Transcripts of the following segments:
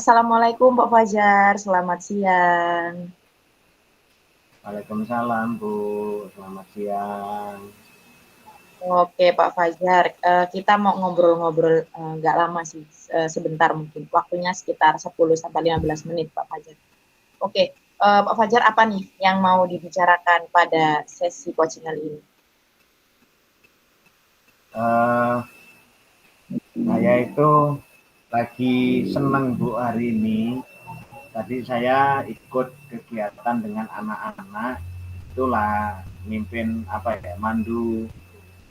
Assalamualaikum Pak Fajar, selamat siang. Waalaikumsalam Bu, selamat siang. Oke Pak Fajar, kita mau ngobrol-ngobrol nggak lama sih, sebentar mungkin. Waktunya sekitar 10-15 menit Pak Fajar. Oke, Pak Fajar apa nih yang mau dibicarakan pada sesi coaching kali ini? Eh, saya itu lagi seneng Bu hari ini. Tadi saya ikut kegiatan dengan anak-anak, itulah mimpin apa ya, mandu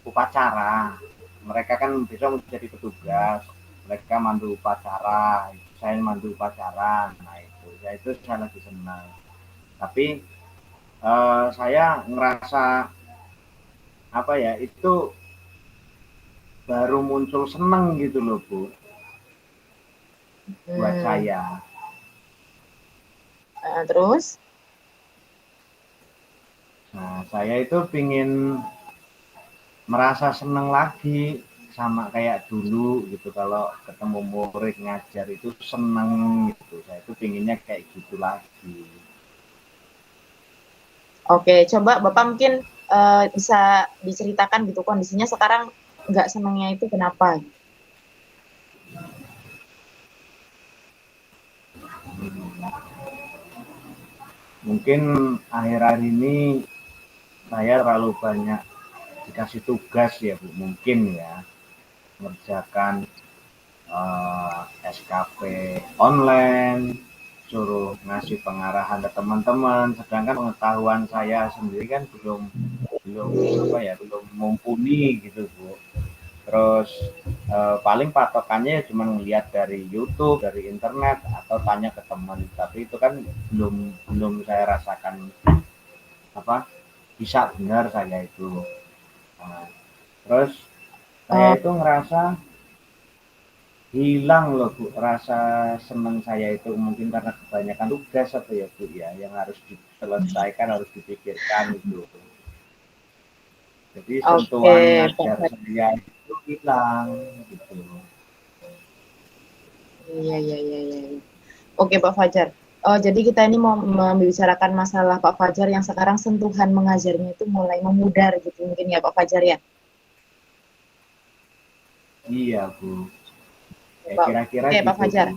upacara. Mereka kan besok menjadi petugas, mereka mandu upacara, saya mandu upacara. Nah itu, saya lagi senang. Tapi saya ngerasa apa ya, itu baru muncul seneng gitu loh Bu, buat Hmm, saya. terus? Nah, saya itu pingin merasa seneng lagi sama kayak dulu gitu. Kalau ketemu murid ngajar itu seneng gitu. Saya itu pinginnya kayak gitu lagi. Oke, coba Bapak mungkin bisa diceritakan gitu kondisinya sekarang nggak senangnya itu kenapa? Mungkin akhir-akhir ini saya terlalu banyak dikasih tugas ya Bu. Mungkin ya, mengerjakan SKP online, suruh ngasih pengarahan ke teman-teman, sedangkan pengetahuan saya sendiri kan belum belum apa ya, belum mumpuni gitu Bu. Terus paling patokannya cuma ngelihat dari YouTube, dari internet, atau tanya ke teman, tapi itu kan belum belum saya rasakan apa, bisa benar saya itu. Nah, terus saya Oh, itu ngerasa hilang loh Bu, rasa seneng saya itu, mungkin karena kebanyakan tugas apa ya Bu ya, yang harus diselesaikan, harus dipikirkan itu. Jadi oke, sentuhan Pak ngajar Fajar. saya itu hilang gitu. Iya, iya, iya, iya, iya. Oke, Pak Fajar. Jadi kita ini mau membicarakan masalah Pak Fajar yang sekarang sentuhan mengajarnya itu mulai memudar gitu mungkin ya Pak Fajar ya. Iya Bu, ya kira-kira Oke, Pak gitu Bu. Fajar.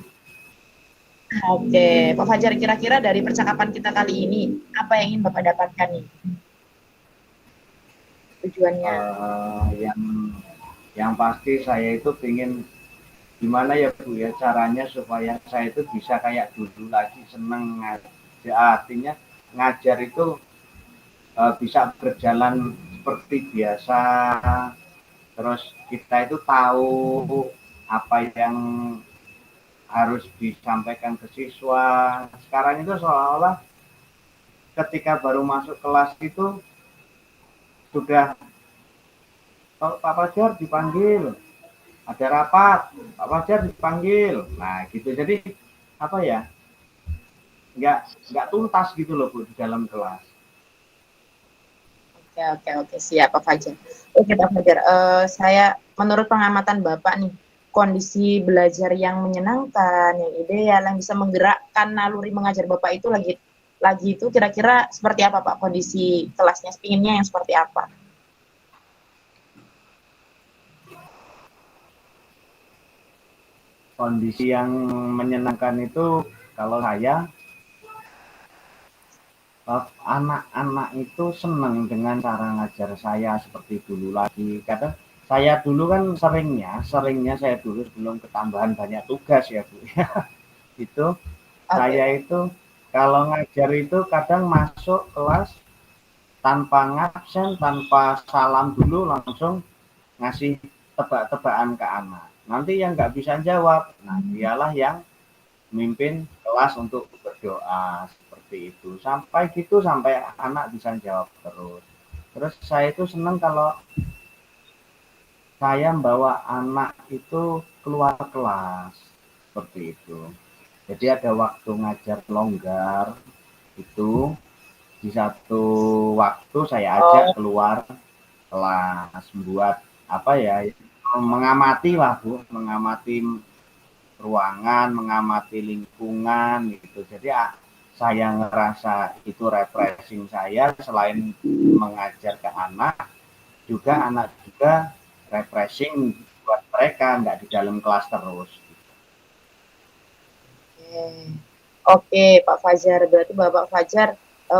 Oke, Pak Fajar kira-kira dari percakapan kita kali ini apa yang ingin Bapak dapatkan nih tujuannya? Yang pasti saya itu pengen gimana ya Bu ya, caranya supaya saya itu bisa kayak dulu lagi, seneng ngajar. Artinya ngajar itu bisa berjalan seperti biasa, terus kita itu tahu apa yang harus disampaikan ke siswa. Sekarang itu seolah-olah ketika baru masuk kelas itu sudah, oh, Pak Fajar dipanggil, ada rapat, Pak Fajar dipanggil. Nah gitu, jadi apa ya, nggak nggak tuntas gitu loh Bu di dalam kelas. Oke, oke, oke, siap Pak Fajar. Oke, Pak Fajar, saya menurut pengamatan Bapak nih, kondisi belajar yang menyenangkan, yang ideal, yang bisa menggerakkan naluri mengajar Bapak itu lagi itu kira-kira seperti apa Pak kondisi kelasnya, pinginnya yang seperti apa? Kondisi yang menyenangkan itu, kalau saya, anak-anak itu senang dengan cara ngajar saya seperti dulu lagi. Kadang saya dulu kan seringnya saya dulu sebelum ketambahan banyak tugas ya Bu. Itu Oke, saya itu kalau ngajar itu kadang masuk kelas tanpa ngabsen, tanpa salam dulu, langsung ngasih tebak-tebakan ke anak. Nanti yang nggak bisa jawab, nah dialah yang mimpin kelas untuk berdoa seperti itu. Sampai gitu, sampai anak bisa jawab terus. Terus saya itu senang kalau saya membawa anak itu keluar kelas seperti itu. Jadi ada waktu ngajar longgar itu, di satu waktu saya ajak oh, keluar kelas buat apa ya, mengamati lah Bu, mengamati ruangan, mengamati lingkungan gitu. Jadi saya ngerasa itu refreshing saya, selain mengajar ke anak, juga anak juga refreshing buat mereka, nggak di dalam kelas terus. Oke, Pak Fajar, berarti Bapak Fajar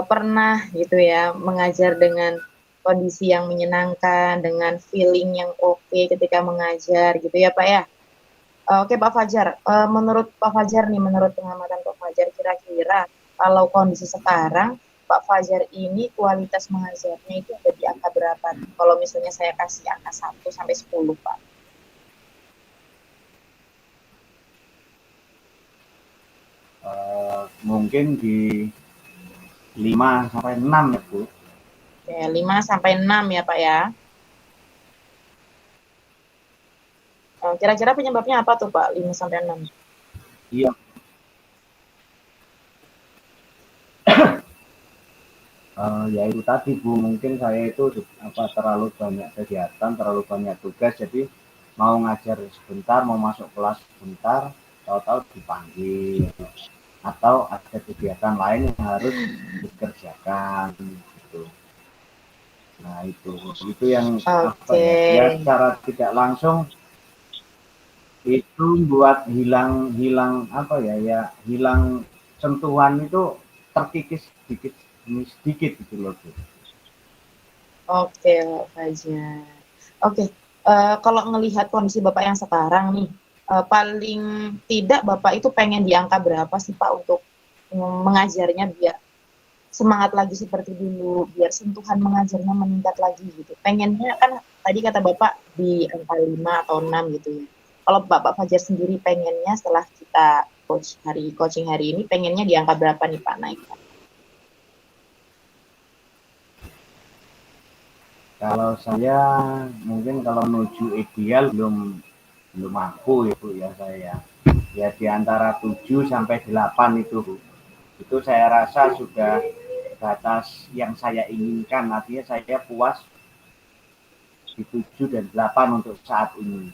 pernah gitu ya mengajar dengan kondisi yang menyenangkan, dengan feeling yang oke ketika mengajar gitu ya Pak ya. Oke Pak Fajar, menurut Pak Fajar nih, menurut pengamatan Pak Fajar, kira-kira kalau kondisi sekarang, Pak Fajar ini kualitas mengajarnya itu ada di angka berapa? Kalau misalnya saya kasih angka 1 sampai 10 Pak. Mungkin di 5 sampai 6 ya Bu. Oke, 5 sampai 6 ya Pak ya. Kira-kira penyebabnya apa tuh Pak, 5 sampai 6? Iya. Ya itu tadi Bu, mungkin saya itu terlalu banyak kegiatan, terlalu banyak tugas, jadi mau ngajar sebentar, mau masuk kelas sebentar, tahu-tahu dipanggil, atau ada kegiatan lain yang harus dikerjakan gitu. Nah itu yang ya secara tidak langsung itu buat hilang sentuhan itu terkikis sedikit gitu loh Bu. Oke, Pak Fajar. Oke, kalau ngelihat kondisi Bapak yang sekarang nih, paling tidak Bapak itu pengen di angka berapa sih Pak untuk mengajarnya biar semangat lagi seperti dulu, biar sentuhan mengajarnya meningkat lagi gitu. Pengennya kan tadi kata Bapak di angka 5 atau 6 gitu ya. Kalau Bapak Fajar sendiri pengennya setelah kita coaching hari ini, pengennya di angka berapa nih Pak naiknya? Kalau saya mungkin kalau menuju ideal belum mampu ya Bu ya saya. Ya di antara 7 sampai 8 itu Bu. Itu saya rasa sudah batas yang saya inginkan. Artinya saya puas di 7 dan 8 untuk saat ini.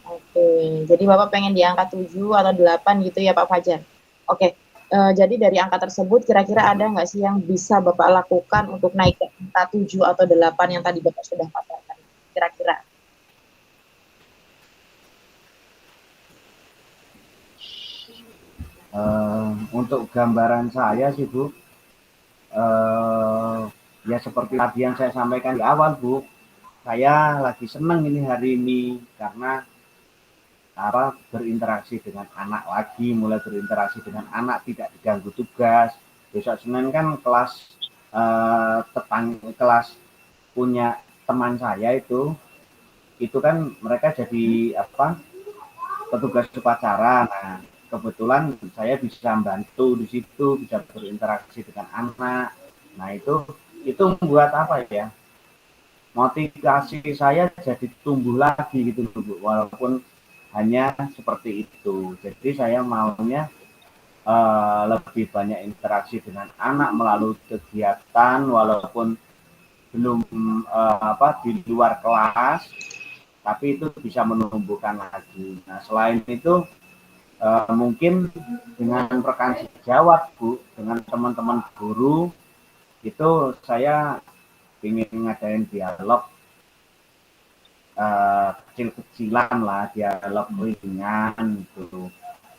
Oke, jadi Bapak pengen di angka 7 atau 8 gitu ya Pak Fajar. Oke, jadi dari angka tersebut kira-kira ada nggak sih yang bisa Bapak lakukan untuk naik ke angka 7 atau 8 yang tadi Bapak sudah paparkan? Kira-kira. Untuk gambaran saya sih Bu, ya seperti tadi yang saya sampaikan di awal Bu, saya lagi seneng ini hari ini karena berinteraksi dengan anak lagi, mulai berinteraksi dengan anak, tidak diganggu tugas. Besok Senin kan kelas punya teman saya itu kan mereka jadi petugas upacara. Nah, kebetulan saya bisa membantu di situ, bisa berinteraksi dengan anak. Nah, itu membuat motivasi saya jadi tumbuh lagi gitu Bu, walaupun hanya seperti itu. Jadi saya maunya lebih banyak interaksi dengan anak melalui kegiatan, walaupun belum di luar kelas, tapi itu bisa menumbuhkan lagi. Nah selain itu mungkin dengan rekan sejawat Bu, dengan teman-teman guru itu saya ingin ngadain dialog kecil-kecilan lah, dialog ringan gitu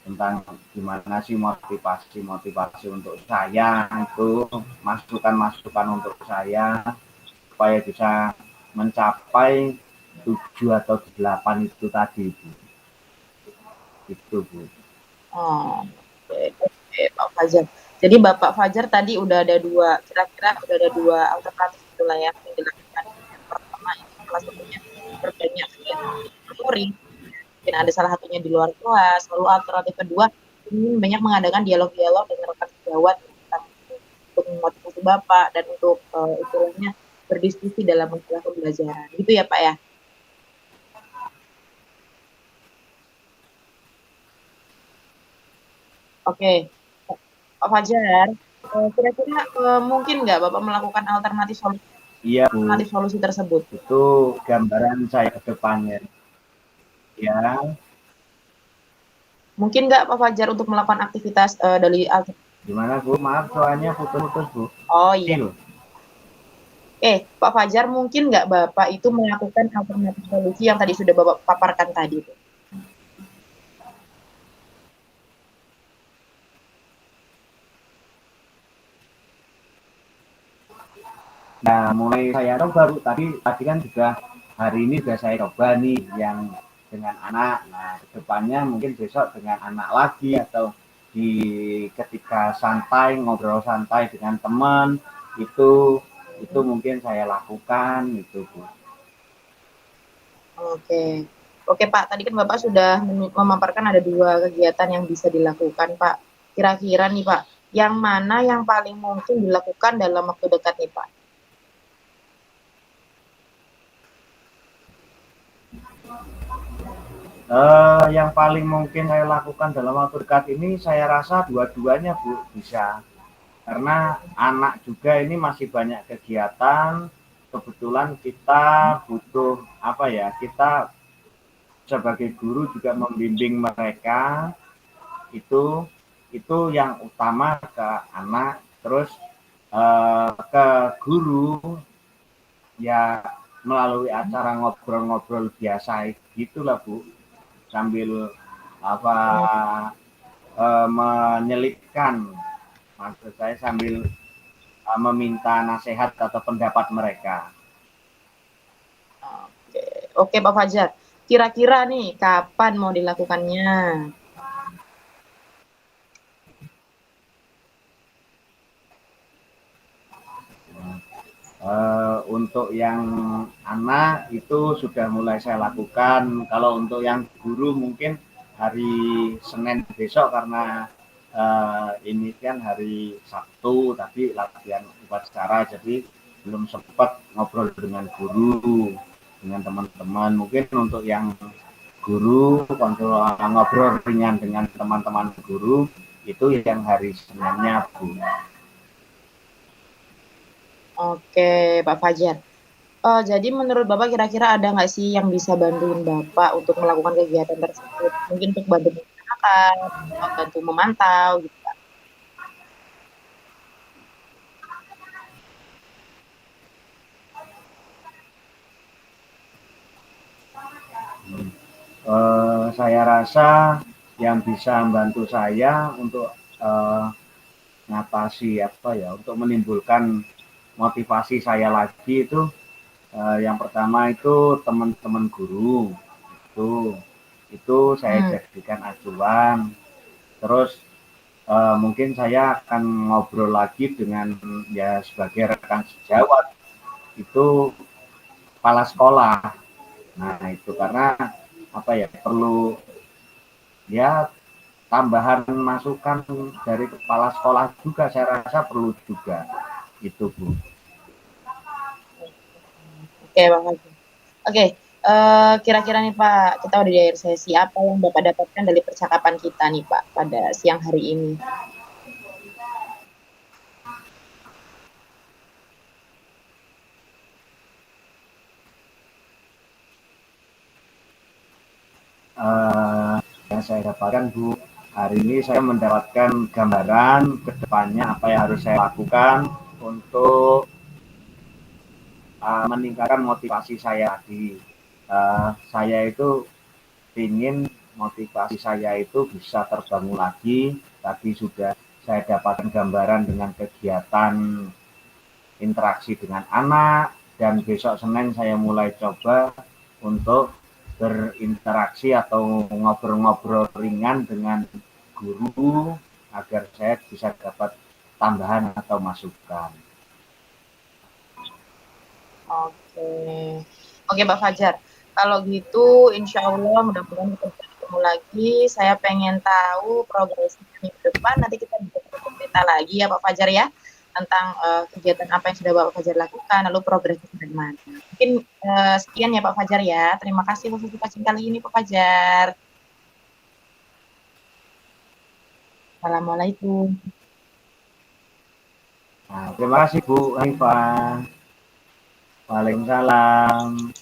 tentang gimana sih motivasi untuk saya, itu masukan untuk saya supaya bisa mencapai 7 atau 8 itu tadi Bu. Itu Bu. Oke, Pak Fajar. Jadi Bapak Fajar tadi kira-kira udah ada dua alternatif itulah ya yang dilakukan. Yang pertama itu salah satunya berbanyak kegiatan luring, mungkin ada salah satunya di luar kelas. Lalu alternatif kedua ingin banyak mengadakan dialog-dialog dengan rekan sejawat untuk memotivasi Bapak dan untuk istilahnya berdiskusi dalam masalah pembelajaran. Gitu ya Pak ya? Oke, Pak Fajar, kira-kira mungkin nggak Bapak melakukan alternatif solusi, Iya Bu, solusi tersebut? itu gambaran saya ke depannya. Ya, Mungkin nggak Pak Fajar untuk melakukan aktivitas dari gimana Bu? Maaf soalnya putus-putus Bu. Oh iya. Kecil. Pak Fajar, mungkin nggak Bapak itu melakukan alternatif solusi yang tadi sudah Bapak paparkan tadi? Nah, mulai saya coba baru tadi kan juga hari ini sudah saya coba nih yang dengan anak. Nah, kedepannya mungkin besok dengan anak lagi atau di ketika santai ngobrol santai dengan teman itu mungkin saya lakukan itu Bu. Oke. Oke Pak, tadi kan Bapak sudah memaparkan ada 2 kegiatan yang bisa dilakukan Pak. Kira-kira nih Pak, yang mana yang paling mungkin dilakukan dalam waktu dekat nih Pak? Yang paling mungkin saya lakukan dalam waktu dekat ini saya rasa dua-duanya Bu bisa. Karena anak juga ini masih banyak kegiatan, kebetulan kita butuh apa ya, kita sebagai guru juga membimbing mereka itu itu yang utama ke anak, terus ke guru ya melalui acara ngobrol-ngobrol biasa gitulah Bu, sambil apa menyelipkan, maksud saya sambil meminta nasihat atau pendapat mereka. Oke. Oke Pak Fajar, kira-kira nih kapan mau dilakukannya? Untuk yang anak itu sudah mulai saya lakukan. Kalau untuk yang guru mungkin hari Senin besok karena ini kan hari Sabtu tapi latihan upacara jadi belum sempat ngobrol dengan guru dengan teman-teman. Mungkin untuk yang guru kontrol ngobrol ringan dengan teman-teman guru itu yang hari Seninnya Bu. Oke Pak Fajar. Jadi menurut Bapak kira-kira ada nggak sih yang bisa bantuin Bapak untuk melakukan kegiatan tersebut? Mungkin untuk bantu merencanakan, bantu memantau gitu. Saya rasa yang bisa membantu saya untuk ngatasi apa ya, untuk menimbulkan motivasi saya lagi itu yang pertama itu teman-teman guru itu itu saya Hmm. jadikan acuan. Terus mungkin saya akan ngobrol lagi dengan ya sebagai rekan sejawat itu kepala sekolah. Nah itu karena apa ya perlu ya tambahan masukan dari kepala sekolah juga saya rasa perlu juga itu Bu. Oke Pak Fajar. Oke, kira-kira nih Pak, kita udah di akhir sesi. Apa yang Bapak dapatkan dari percakapan kita nih Pak pada siang hari ini? Yang saya dapatkan Bu, hari ini saya mendapatkan gambaran ke depannya apa yang harus saya lakukan untuk meningkatkan motivasi saya tadi. Saya itu ingin motivasi saya itu bisa terbangun lagi. Tadi sudah saya dapatkan gambaran dengan kegiatan interaksi dengan anak dan besok Senin saya mulai coba untuk berinteraksi atau ngobrol-ngobrol ringan dengan guru agar saya bisa dapat tambahan atau masukan. Oke. Oke Pak Fajar, kalau gitu insya Allah mudah-mudahan kita bisa ketemu lagi. Saya pengen tahu progresnya minggu depan, nanti kita bisa cerita lagi ya Pak Fajar ya, tentang kegiatan apa yang sudah Bapak Fajar lakukan, lalu progresnya bagaimana. Mungkin sekian ya Pak Fajar ya. Terima kasih untuk discussion kali ini Pak Fajar. Assalamualaikum. Nah, terima kasih Bu Hanifah. Waalaikumsalam.